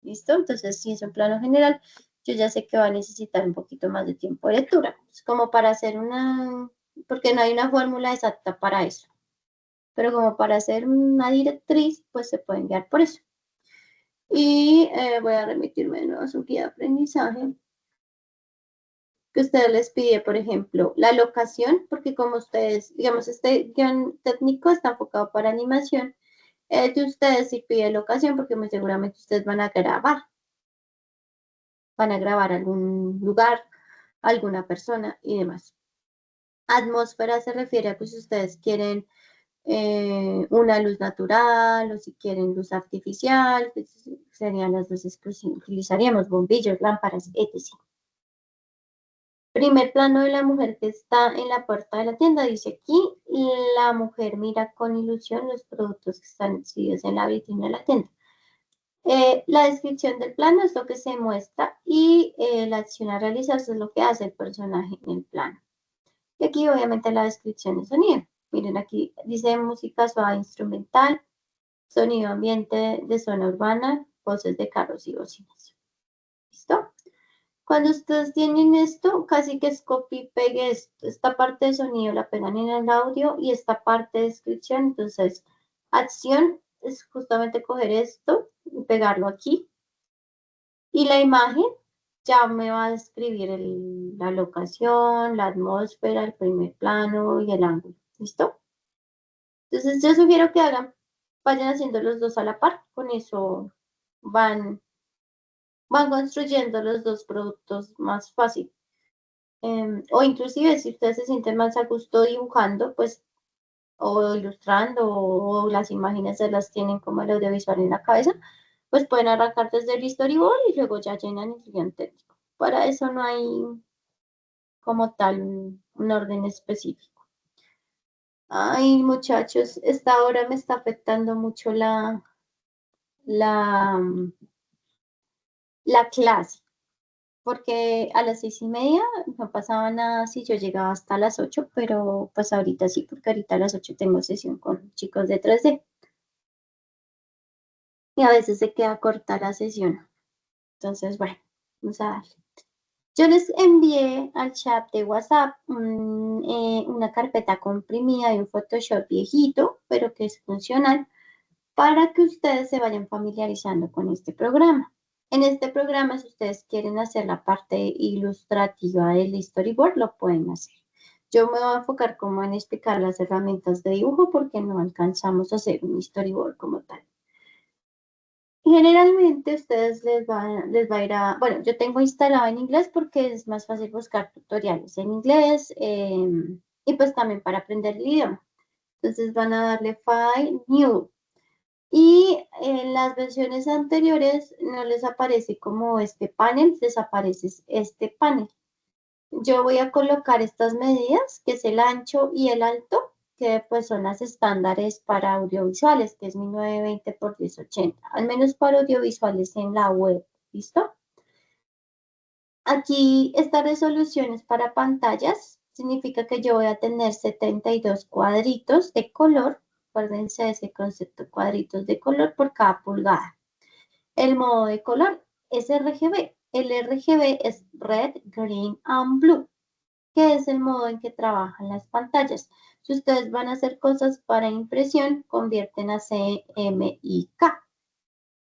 ¿Listo? Entonces, si es un plano general, yo ya sé que va a necesitar un poquito más de tiempo de lectura. Es como para hacer porque no hay una fórmula exacta para eso. Pero como para hacer una directriz, pues se pueden guiar por eso. Y voy a remitirme de nuevo a su guía de aprendizaje, que usted les pide, por ejemplo, la locación, porque como ustedes, digamos, este guión técnico está enfocado para animación, de ustedes sí pide locación, porque muy seguramente ustedes van a grabar algún lugar, alguna persona y demás. Atmósfera se refiere a que si ustedes quieren una luz natural o si quieren luz artificial, pues serían las luces que utilizaríamos, bombillos, lámparas, etc. Primer plano de la mujer que está en la puerta de la tienda, dice aquí, la mujer mira con ilusión los productos que están exhibidos en la vitrina de la tienda. La descripción del plano es lo que se muestra y la acción a realizarse es lo que hace el personaje en el plano. Y aquí obviamente la descripción de sonido. Miren aquí dice música suave instrumental, sonido ambiente de zona urbana, voces de carros y bocinas. ¿Listo? Cuando ustedes tienen esto, casi que es copy y pegue esta parte de sonido, la pegan en el audio y esta parte de descripción. Entonces, acción es justamente coger esto y pegarlo aquí. Y la imagen ya me va a describir la locación, la atmósfera, el primer plano y el ángulo. ¿Listo? Entonces, yo sugiero que vayan haciendo los dos a la par. Con eso van construyendo los dos productos más fácil. O inclusive si ustedes se sienten más a gusto dibujando, pues, o ilustrando, o las imágenes se las tienen como el audiovisual en la cabeza, pues pueden arrancar desde el storyboard y luego ya llenan el guión técnico. Para eso no hay como tal un orden específico. Ay, muchachos, esta hora me está afectando mucho la clase, porque a las 6:30 no pasaba nada si yo llegaba hasta las 8, pero pues ahorita sí, porque ahorita a las 8 tengo sesión con chicos de 3D. Y a veces se queda corta la sesión. Entonces, bueno, vamos a darle. Yo les envié al chat de WhatsApp una carpeta comprimida de un Photoshop viejito, pero que es funcional, para que ustedes se vayan familiarizando con este programa. En este programa, si ustedes quieren hacer la parte ilustrativa del storyboard, lo pueden hacer. Yo me voy a enfocar como en explicar las herramientas de dibujo porque no alcanzamos a hacer un storyboard como tal. Generalmente ustedes les va a ir a... Bueno, yo tengo instalado en inglés porque es más fácil buscar tutoriales en inglés y pues también para aprender el idioma. Entonces van a darle File, New. Y en las versiones anteriores no les aparece como este panel, les aparece este panel. Yo voy a colocar estas medidas, que es el ancho y el alto, que pues son las estándares para audiovisuales, que es 1920 por 1080, al menos para audiovisuales en la web. ¿Listo? Aquí esta resolución es para pantallas, significa que yo voy a tener 72 cuadritos de color. Acuérdense de ese concepto, cuadritos de color por cada pulgada. El modo de color es RGB. El RGB es Red, Green and Blue, que es el modo en que trabajan las pantallas. Si ustedes van a hacer cosas para impresión, convierten a CMYK,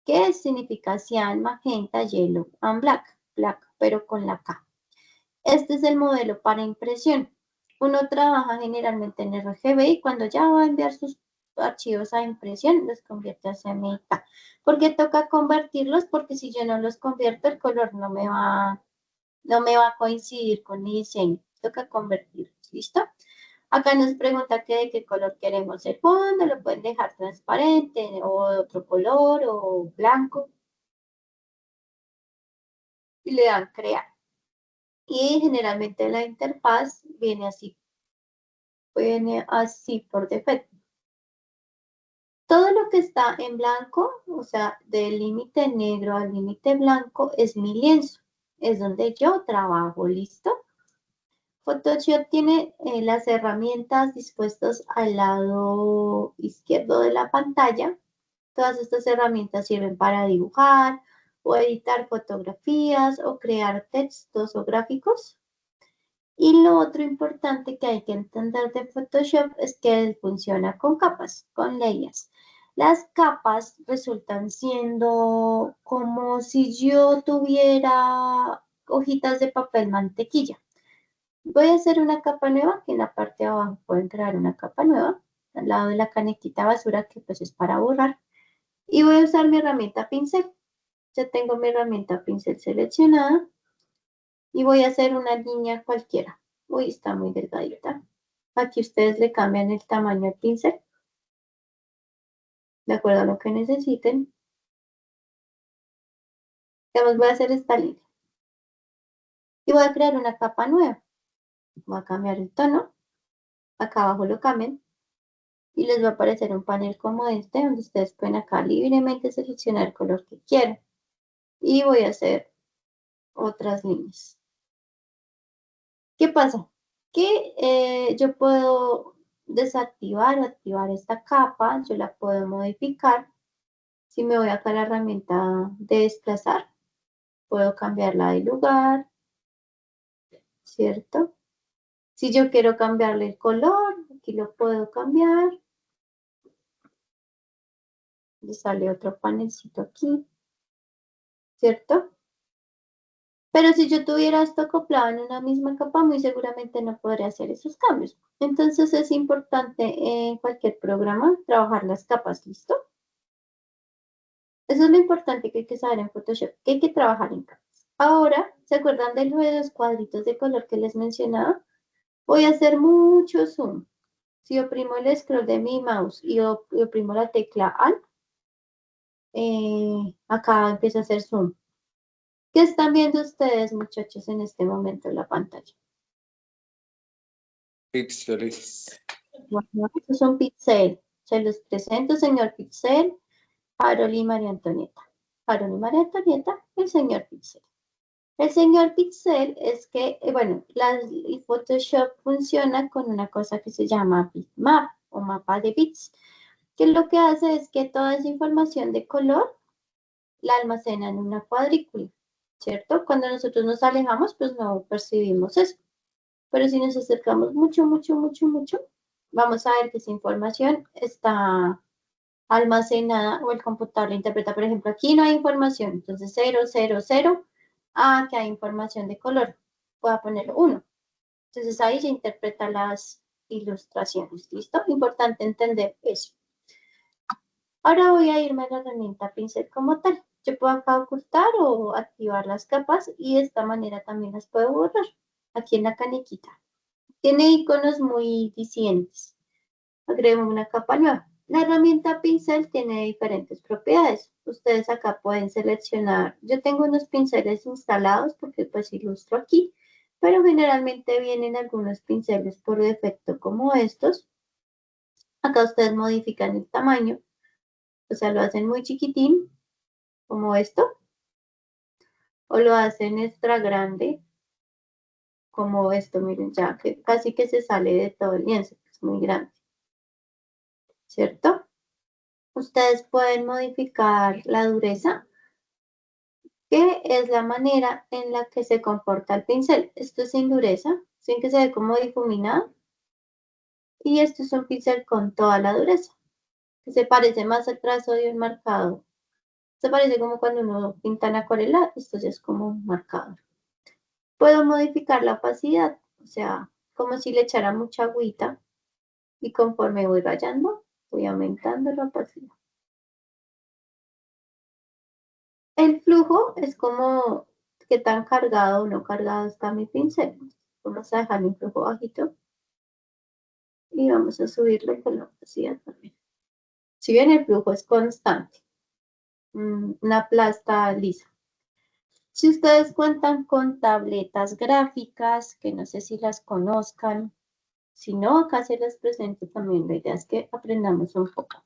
que significa cian, magenta, yellow and black, black, pero con la K. Este es el modelo para impresión. Uno trabaja generalmente en RGB y cuando ya va a enviar sus archivos a impresión, los convierte a CMYK. ¿Por qué toca convertirlos? Porque si yo no los convierto, el color no me va a coincidir con mi diseño. Toca convertirlos, ¿listo? Acá nos pregunta que de qué color queremos el fondo, lo pueden dejar transparente o de otro color o blanco. Y le dan crear. Y generalmente la interfaz viene así por defecto. Todo lo que está en blanco, o sea, del límite negro al límite blanco, es mi lienzo. Es donde yo trabajo, ¿listo? Photoshop tiene las herramientas dispuestas al lado izquierdo de la pantalla. Todas estas herramientas sirven para dibujar o editar fotografías o crear textos o gráficos. Y lo otro importante que hay que entender de Photoshop es que funciona con capas, con layers. Las capas resultan siendo como si yo tuviera hojitas de papel mantequilla. Voy a hacer una capa nueva, que en la parte de abajo pueden crear una capa nueva, al lado de la canequita basura, que pues es para borrar. Y voy a usar mi herramienta pincel. Ya tengo mi herramienta pincel seleccionada. Y voy a hacer una línea cualquiera. Uy, está muy delgadita. Aquí ustedes le cambian el tamaño al pincel, de acuerdo a lo que necesiten. Digamos, voy a hacer esta línea. Y voy a crear una capa nueva. Voy a cambiar el tono. Acá abajo lo cambian. Y les va a aparecer un panel como este, donde ustedes pueden acá libremente seleccionar el color que quieran. Y voy a hacer otras líneas. ¿Qué pasa? Que yo puedo desactivar o activar esta capa, yo la puedo modificar. Si me voy acá a la herramienta de desplazar, puedo cambiarla de lugar, ¿cierto? Si yo quiero cambiarle el color, aquí lo puedo cambiar. Le sale otro panelcito aquí, ¿cierto? Pero si yo tuviera esto acoplado en una misma capa, muy seguramente no podría hacer esos cambios. Entonces es importante en cualquier programa trabajar las capas, ¿listo? Eso es lo importante que hay que saber en Photoshop, que hay que trabajar en capas. Ahora, ¿se acuerdan de los cuadritos de color que les mencionaba? Voy a hacer mucho zoom. Si oprimo el scroll de mi mouse y oprimo la tecla Alt, acá empieza a hacer zoom. ¿Qué están viendo ustedes, muchachos, en este momento en la pantalla? Píxeles. Bueno, estos son Pixel. Se los presento, señor Pixel, Harold y María Antonieta. Harold y María Antonieta, el señor Pixel. El señor Pixel es que, el Photoshop funciona con una cosa que se llama bitmap o mapa de bits, que lo que hace es que toda esa información de color la almacena en una cuadrícula, ¿cierto? Cuando nosotros nos alejamos, pues no percibimos eso. Pero si nos acercamos mucho, mucho, mucho, mucho, vamos a ver que esa información está almacenada o el computador la interpreta. Por ejemplo, aquí no hay información, entonces 0, 0, 0. Ah, que hay información de color. Voy a poner 1. Entonces ahí se interpreta las ilustraciones. ¿Listo? Importante entender eso. Ahora voy a irme a la herramienta pincel como tal. Yo puedo acá ocultar o activar las capas y de esta manera también las puedo borrar. Aquí en la canequita. Tiene iconos muy dicientes. Agreguemos una capa nueva. La herramienta pincel tiene diferentes propiedades. Ustedes acá pueden seleccionar. Yo tengo unos pinceles instalados porque pues ilustro aquí, pero generalmente vienen algunos pinceles por defecto como estos. Acá ustedes modifican el tamaño, o sea, lo hacen muy chiquitín, como esto, o lo hacen extra grande, como esto, miren, ya que casi que se sale de todo el lienzo, es muy grande, ¿cierto? Ustedes pueden modificar la dureza que es la manera en la que se comporta el pincel. Esto se endurece, sin que se ve como difuminado. Y esto es un pincel con toda la dureza, que se parece más al trazo de un marcador. Se parece como cuando uno pinta en acuarela, esto ya es como un marcador. Puedo modificar la opacidad, o sea, como si le echara mucha agüita, y conforme voy rayando, voy aumentando la opacidad. El flujo es como qué tan cargado o no cargado está mi pincel. Vamos a dejar un flujo bajito y vamos a subirlo con la opacidad también. Si bien el flujo es constante, una plasta lisa. Si ustedes cuentan con tabletas gráficas, que no sé si las conozcan, si no, acá se las presento también. La idea es que aprendamos un poco.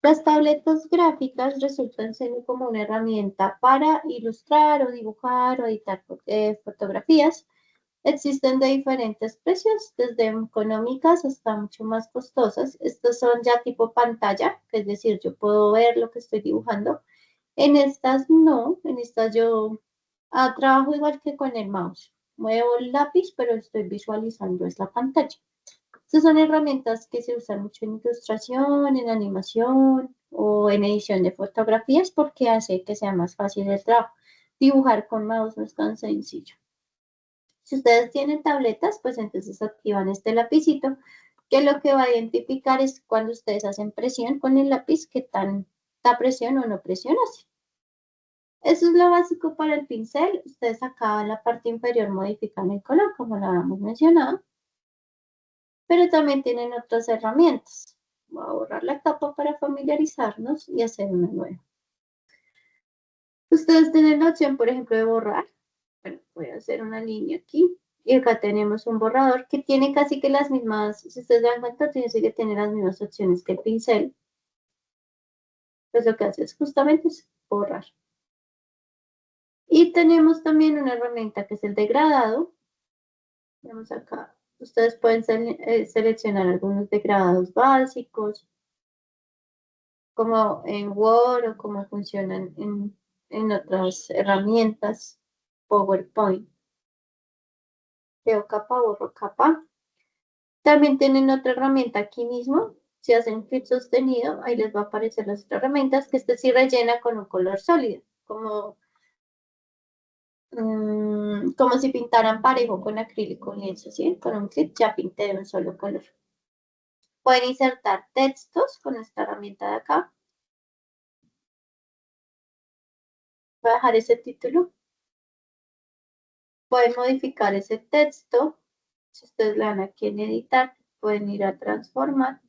Las tabletas gráficas resultan ser como una herramienta para ilustrar o dibujar o editar fotografías. Existen de diferentes precios, desde económicas hasta mucho más costosas. Estos son ya tipo pantalla, que es decir, yo puedo ver lo que estoy dibujando. En estas no, en estas yo trabajo igual que con el mouse. Muevo el lápiz, pero estoy visualizando es la pantalla. Estas son herramientas que se usan mucho en ilustración, en animación o en edición de fotografías porque hace que sea más fácil el trabajo. Dibujar con mouse no es tan sencillo. Si ustedes tienen tabletas, pues entonces activan este lapicito, que lo que va a identificar es cuando ustedes hacen presión con el lápiz, qué tanta presión o no presión hace. Eso es lo básico para el pincel. Ustedes acá en la parte inferior modifican el color, como lo habíamos mencionado. Pero también tienen otras herramientas. Voy a borrar la capa para familiarizarnos y hacer una nueva. Ustedes tienen la opción, por ejemplo, de borrar. Bueno, voy a hacer una línea aquí. Y acá tenemos un borrador que tiene casi que las mismas, si ustedes dan cuenta, tiene que tener las mismas opciones que el pincel. Pues lo que hace es justamente es borrar. Y tenemos también una herramienta que es el degradado. Vamos acá. Ustedes pueden seleccionar algunos degradados básicos, como en Word o como funcionan en otras herramientas, PowerPoint. Creo capa, borro capa. También tienen otra herramienta aquí mismo. Si hacen clic sostenido, ahí les va a aparecer las otras herramientas, que este sí rellena con un color sólido, como si pintaran parejo con acrílico lienzo, ¿sí? Con un clic ya pinté de un solo color. Pueden insertar textos con esta herramienta de acá. Voy a dejar ese título. Pueden modificar ese texto. Si ustedes le dan aquí en editar, pueden ir a transformar.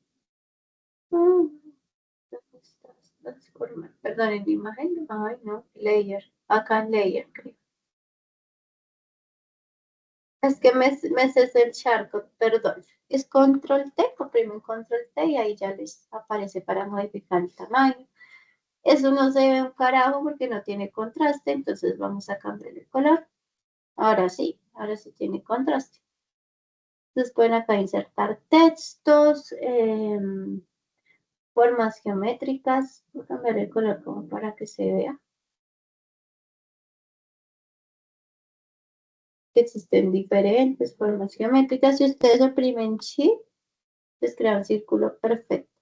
Transformar. Perdón, en imagen. Ay, no. Layer. Acá en layer, creo. Es que me cesé el charco, perdón. Es control T, oprimen control T y ahí ya les aparece para modificar el tamaño. Eso no se ve un carajo porque no tiene contraste, entonces vamos a cambiar el color. Ahora sí tiene contraste. Entonces pueden acá insertar textos, formas geométricas. Voy a cambiar el color como para que se vea. Que existen diferentes formas geométricas. Si ustedes oprimen Shift, les crea un círculo perfecto.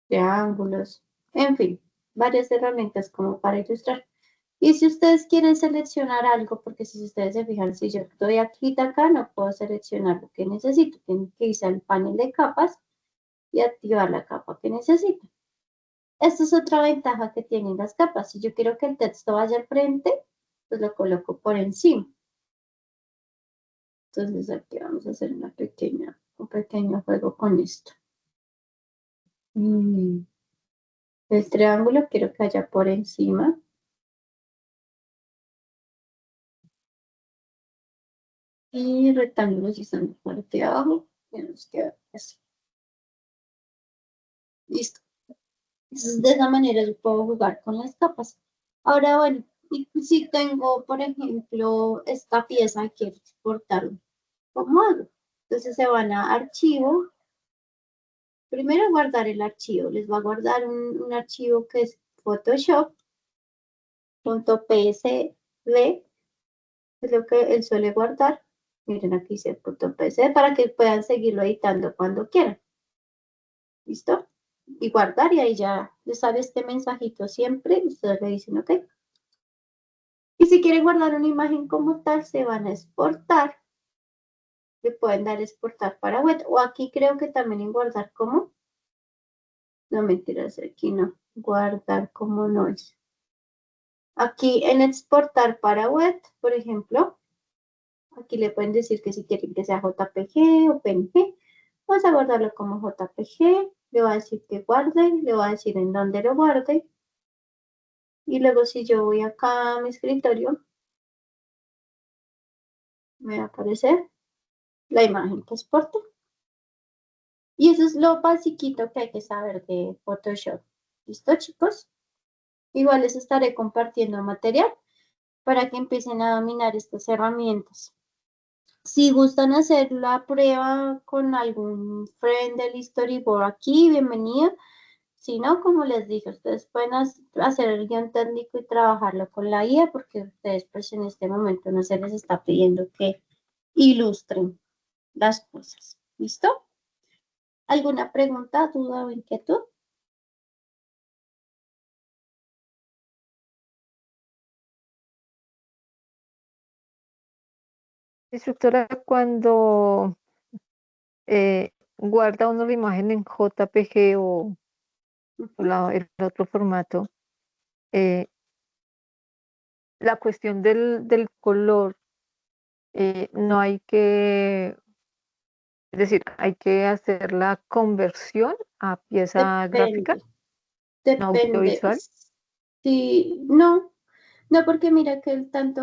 Triángulos, en fin, varias herramientas como para ilustrar. Y si ustedes quieren seleccionar algo, porque si ustedes se fijan, si yo doy aquí acá, no puedo seleccionar lo que necesito. Tengo que irse al panel de capas y activar la capa que necesito. Esta es otra ventaja que tienen las capas. Si yo quiero que el texto vaya al frente, pues lo coloco por encima. Entonces aquí vamos a hacer un pequeño juego con esto. El triángulo quiero que vaya por encima. Y rectángulos están en la parte de abajo. Y nos queda así. Listo. Entonces, de esa manera yo puedo jugar con las capas. Ahora, bueno, y si tengo, por ejemplo, esta pieza y quiero exportarlo, ¿cómo hago? Entonces se van a archivo. Primero guardar el archivo. Les va a guardar un archivo que es Photoshop.psd, es lo que él suele guardar. Miren, aquí dice .psd para que puedan seguirlo editando cuando quieran. ¿Listo? Y guardar, y ahí ya les sale este mensajito siempre. Ustedes le dicen OK. Y si quieren guardar una imagen como tal, se van a exportar. Le pueden dar exportar para web. O aquí creo que también en guardar como. No, mentiras, aquí no. Guardar como no es. Aquí en exportar para web, por ejemplo, aquí le pueden decir que si quieren que sea JPG o PNG. Vamos a guardarlo como JPG. Le voy a decir que guarde. Le voy a decir en dónde lo guarde. Y luego si yo voy acá a mi escritorio, me va a aparecer la imagen que exporte. Y eso es lo basiquito que hay que saber de Photoshop. ¿Listo, chicos? Igual les estaré compartiendo material para que empiecen a dominar estas herramientas. Si gustan hacer la prueba con algún friend del storyboard aquí, bienvenido. Si no, como les dije, ustedes pueden hacer el guión técnico y trabajarlo con la IA, porque ustedes pues en este momento no se les está pidiendo que ilustren las cosas. ¿Listo? ¿Alguna pregunta, duda o inquietud? Instructora, cuando guarda uno la imagen en JPG o el otro formato, la cuestión del color, no hay que, es decir, hay que hacer la conversión a pieza gráfica, no Depende. audiovisual. Sí, no, porque mira que tanto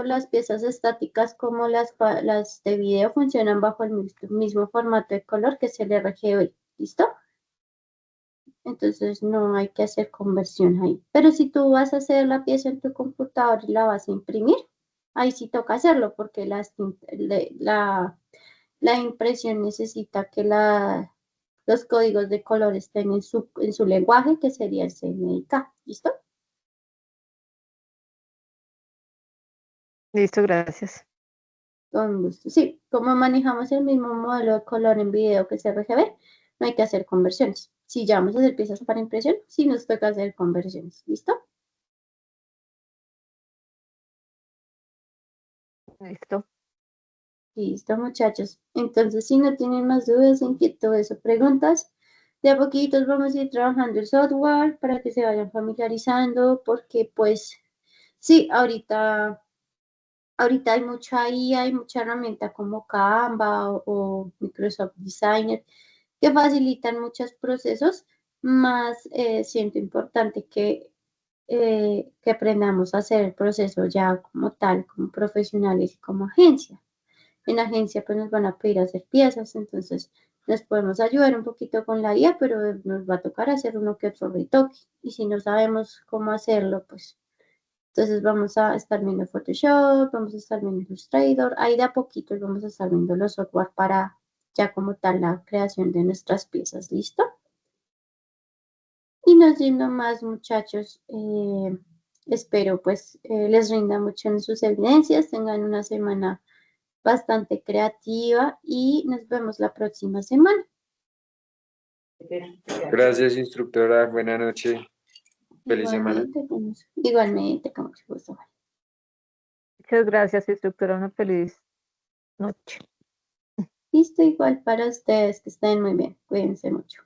las piezas estáticas como las de video funcionan bajo el mismo formato de color, que es el RGB. ¿Listo? Entonces no hay que hacer conversión ahí. Pero si tú vas a hacer la pieza en tu computador y la vas a imprimir, ahí sí toca hacerlo, porque la impresión necesita que los códigos de color estén en su lenguaje, que sería el CMYK. ¿Listo? Listo, gracias. Con gusto. Sí, como manejamos el mismo modelo de color en video que es RGB, no hay que hacer conversiones. Si ya vamos a hacer piezas para impresión, sí nos toca hacer conversiones. ¿Listo? Listo. Listo, muchachos. Entonces, si no tienen más dudas, inquietudes o preguntas, de a poquitos vamos a ir trabajando el software para que se vayan familiarizando, porque pues sí, ahorita hay mucha IA, hay mucha herramienta como Canva o Microsoft Designer que facilitan muchos procesos, más siento importante que aprendamos a hacer el proceso ya como tal, como profesionales y como agencia. En agencia pues nos van a pedir hacer piezas, entonces les podemos ayudar un poquito con la IA, pero nos va a tocar hacer uno que otro retoque. Y si no sabemos cómo hacerlo, pues entonces vamos a estar viendo Photoshop, vamos a estar viendo Illustrator, ahí de a poquito vamos a estar viendo los software para ya como tal la creación de nuestras piezas. ¿Listo? Y no siendo más, muchachos, espero pues les rinda mucho en sus evidencias, tengan una semana bastante creativa y nos vemos la próxima semana. Gracias, instructora. Buenas noches. Feliz semana. Igualmente, con mucho gusto. Muchas gracias, instructora. Una feliz noche. Listo, igual para ustedes, que estén muy bien. Cuídense mucho.